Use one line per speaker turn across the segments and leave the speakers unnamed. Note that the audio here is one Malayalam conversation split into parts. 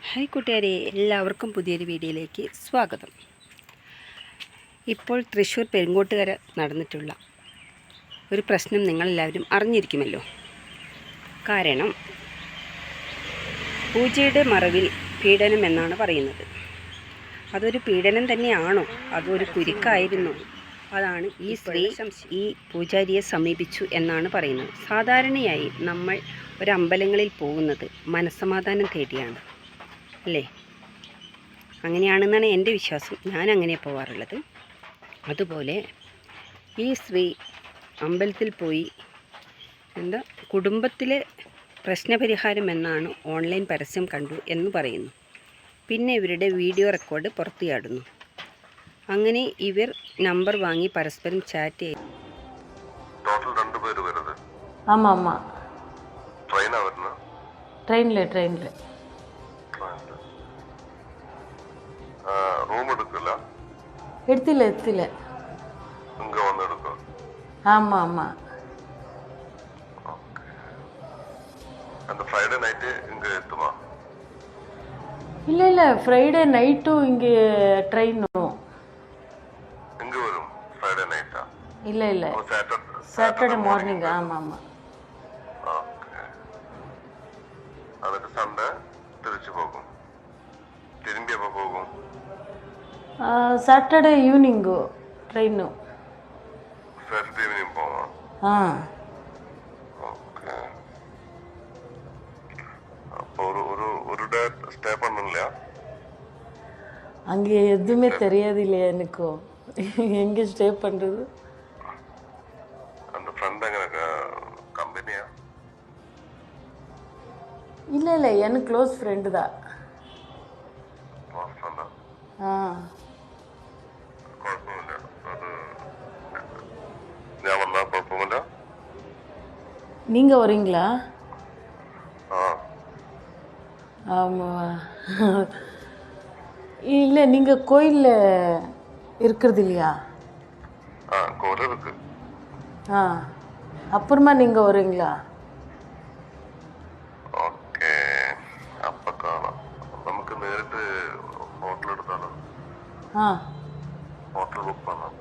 ഹായ് കൂട്ടുകാരെ, എല്ലാവർക്കും പുതിയൊരു വീഡിയോയിലേക്ക് സ്വാഗതം. ഇപ്പോൾ തൃശ്ശൂർ പെരുങ്ങോട്ടുകര നടന്നിട്ടുള്ള ഒരു പ്രശ്നം നിങ്ങളെല്ലാവരും അറിഞ്ഞിരിക്കുമല്ലോ. കാരണം പൂജയുടെ മറവിൽ പീഡനം എന്നാണ് പറയുന്നത്. അതൊരു പീഡനം തന്നെയാണോ, അതൊരു കുരുക്കായിരുന്നു? അതാണ് ഈ സ്ത്രീ ഈ പൂജാരിയെ സമീപിച്ചു എന്നാണ് പറയുന്നത്. സാധാരണയായി നമ്മൾ ഒരമ്പലങ്ങളിൽ പോകുന്നത് മനസ്സമാധാനം തേടിയാണ് അല്ലേ? അങ്ങനെയാണെന്നാണ് എൻ്റെ വിശ്വാസം. ഞാൻ അങ്ങനെ പോവാറുള്ളത്. അതുപോലെ ഈ സ്ത്രീ അമ്പലത്തിൽ പോയി കുടുംബത്തിലെ പ്രശ്നപരിഹാരം എന്നാണ് ഓൺലൈൻ പരസ്യം കണ്ടു എന്ന് പറയുന്നു. പിന്നെ ഇവരുടെ വീഡിയോ റെക്കോർഡ് പുറത്തു ചാടുന്നു. അങ്ങനെ ഇവർ നമ്പർ വാങ്ങി പരസ്പരം ചാറ്റ് ചെയ്തു.
ട്രെയിനില് எடுத்தில்ல
இங்க வந்து எடுக்கும்.
ஆமா
அந்த ஃப்ரைடே நைட் இங்க எத்துமா?
இல்ல ஃப்ரைடே நைட்டும் இங்க ட்ரெயினும்
இங்க வரும். ஃப்ரைடே நைட்டா?
இல்ல சாட்டர்டே மார்னிங். ஆமா
ஓகே. அதுக்கு சண்டே திருச்சி போகும். திரும்பி எப்போ போகும்?
சாட்டர்டே ஈவினிங்கு ட்ரெயினு.
சாட்டர்டே ஈவினிங் போவோம். ஓகே. அப்போ ஒரு டே ஸ்டே பண்ணல?
அங்கே எதுவுமே தெரியாது இல்லையா எனக்கு, எங்கே ஸ்டே பண்ணுறது?
அந்த ஃப்ரெண்ட் எங்க கம்பெனியா?
இல்லை எனக்கு க்ளோஸ் ஃப்ரெண்டு தான். நீங்க வரீங்களா? ஆமாம். இல்லை நீங்கள் கோயிலில் இருக்கிறது இல்லையா?
கோயில் இருக்கு.
அப்புறமா நீங்கள் வரீங்களா?
ஓகே. அப்போ காணாம். நமக்கு நேரிட்டு ஹோட்டல் எடுத்தாலும் ஹோட்டல் புக் பண்ணலாம்.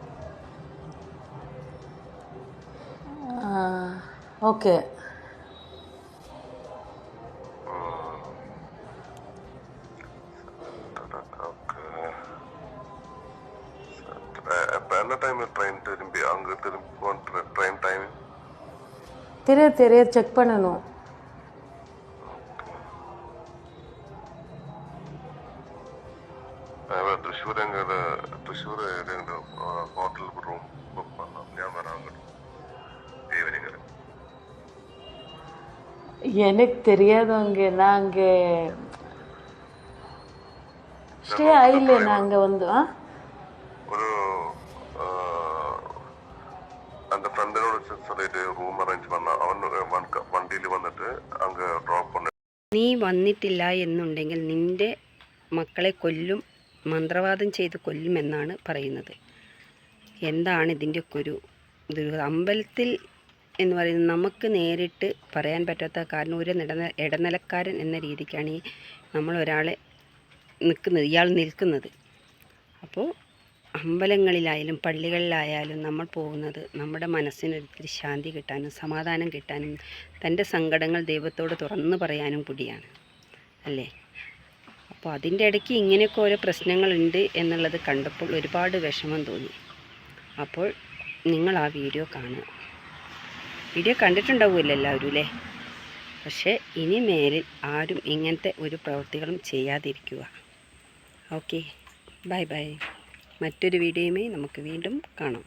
ஓகே.
என்ன டைம் ட்ரெயின் திரும்பி அங்கே திரும்பி ட்ரெயின் டைம்
தெரியாது செக் பண்ணணும்.
തൃശ്ശൂർ ഹോട്ടൽ റൂം ബുക്ക് பண்ணலாம். ഞാൻ വരാൻ ഈവനിങ്ങിൽ.
எனக்கு தெரியாது. அங்கே நாங்கள் ஸ்டே ஆயில்லை. நாங்கள் வந்து
ഒരു அந்த ഫ്രണ്ടിനോട് சொல்லிட்டு റൂം അറേഞ്ച് பண்ண അവൻ വണ്ടിയിൽ വന്നിട്ട് അങ്ങ് ഡ്രോപ്പ് பண்ண.
നീ വന്നിട്ടില്ല എന്നുണ്ടെങ്കിൽ നിൻ്റെ മക്കളെ കൊല്ലും, മന്ത്രവാദം ചെയ്ത് കൊല്ലുമെന്നാണ് പറയുന്നത്. എന്താണ് ഇതിൻ്റെയൊക്കെ ഒരു അമ്പലത്തിൽ എന്ന് പറയുന്നത് നമുക്ക് നേരിട്ട് പറയാൻ പറ്റാത്ത കാരണം ഒരു ഇടനിലക്കാരൻ എന്ന രീതിക്കാണ് നമ്മൾ ഒരാളെ ഇയാൾ നിൽക്കുന്നത്. അപ്പോൾ അമ്പലങ്ങളിലായാലും പള്ളികളിലായാലും നമ്മൾ പോകുന്നത് നമ്മുടെ മനസ്സിനൊരിത്തിരി ശാന്തി കിട്ടാനും സമാധാനം കിട്ടാനും തൻ്റെ സങ്കടങ്ങൾ ദൈവത്തോട് തുറന്നു പറയാനും കൂടിയാണ് അല്ലേ? അപ്പോൾ അതിൻ്റെ ഇടയ്ക്ക് ഇങ്ങനെയൊക്കെ ഓരോ പ്രശ്നങ്ങളുണ്ട് എന്നുള്ളത് കണ്ടപ്പോൾ ഒരുപാട് വിഷമം തോന്നി. അപ്പോൾ നിങ്ങൾ ആ വീഡിയോ കാണുക. വീഡിയോ കണ്ടിട്ടുണ്ടാവുമല്ലോ എല്ലാവരും അല്ലേ? പക്ഷേ ഇനി മേലിൽ ആരും ഇങ്ങനത്തെ ഒരു പ്രവൃത്തികളും ചെയ്യാതിരിക്കുക. Okay, bye. മറ്റൊരു വീഡിയോയുമായി നമുക്ക് വീണ്ടും കാണാം.